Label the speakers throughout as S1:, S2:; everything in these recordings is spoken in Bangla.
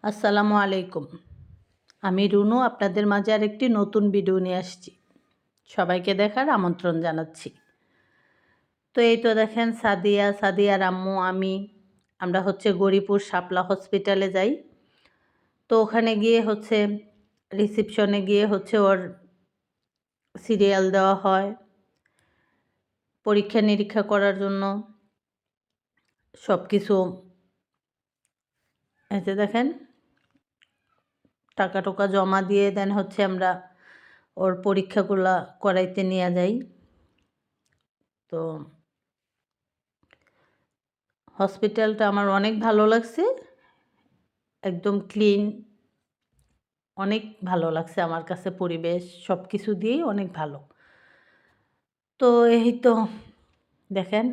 S1: আসসালামু আলাইকুম। আমি রুনু আপনাদের মাঝে আরেকটি নতুন ভিডিও নিয়ে আসছি। সবাইকে দেখার আমন্ত্রণ জানাচ্ছি। তো এই তো দেখেন সাদিয়ার আম্মু আমরা গরিপুর শাপলা হসপিটালে যাই। তো ওখানে গিয়ে রিসিপশনে গিয়ে ওর সিরিয়াল দেওয়া হয় পরীক্ষা নিরীক্ষা করার জন্য। সব কিছু এতে দেখেন টাকা টোকা জমা দিয়ে দেন আমরা ওর পরীক্ষাগুলা করাইতে নিয়ে যাই। তো হসপিটালটা আমার অনেক ভালো লাগছে, একদম ক্লিন, অনেক ভালো লাগছে আমার কাছে। পরিবেশ সব কিছু দিয়েই অনেক ভালো। তো এই তো দেখেন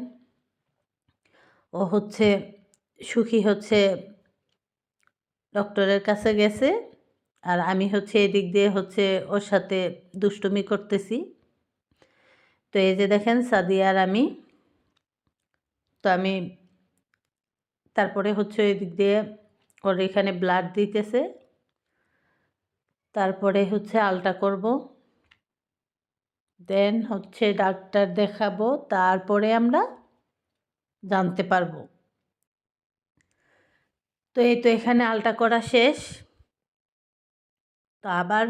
S1: ও সুখী ডক্টরের কাছে গেছে, আর আমি এদিক দিয়ে ওর সাথে দুষ্টুমি করতেছি। তো এই যে দেখেন সাদিয়া আর আমি তারপরে এদিক দিয়ে ওর এখানে ব্লাড দিতেছে, তারপরে আলটা করব, দেন ডাক্তার দেখাবো, তারপরে আমরা জানতে পারবো। তো এই তো এখানে আলটা করা শেষ। তো আবার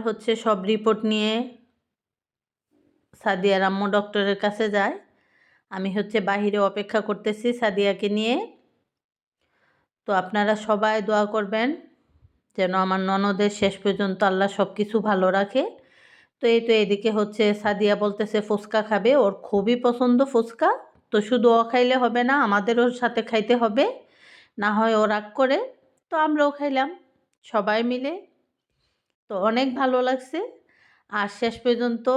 S1: সব রিপোর্ট নিয়ে সাদিয়ার আম্মু ডক্টরের কাছে যায়। আমি বাহিরে অপেক্ষা করতেছি সাদিয়াকে নিয়ে। তো আপনারা সবাই দোয়া করবেন যেন আমার ননদের শেষ পর্যন্ত আল্লাহ সব কিছু ভালো রাখে। তো এই তো এদিকে সাদিয়া বলতেছে ফুচকা খাবে, ওর খুবই পছন্দ ফুচকা। তো শুধু ও খাইলে হবে না, আমাদেরও সাথে খাইতে হবে, না হয় ও রাগ করে। তো আমরাও খাইলাম সবাই মিলে। তো অনেক ভালো লাগছে। আর শেষ পর্যন্ত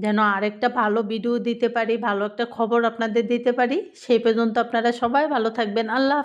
S1: যেন আরেকটা ভালো ভিডিও দিতে পারি, ভালো একটা খবর আপনাদের দিতে পারি। সেই পর্যন্ত আপনারা সবাই ভালো থাকবেন। আল্লাহ হাফেজ।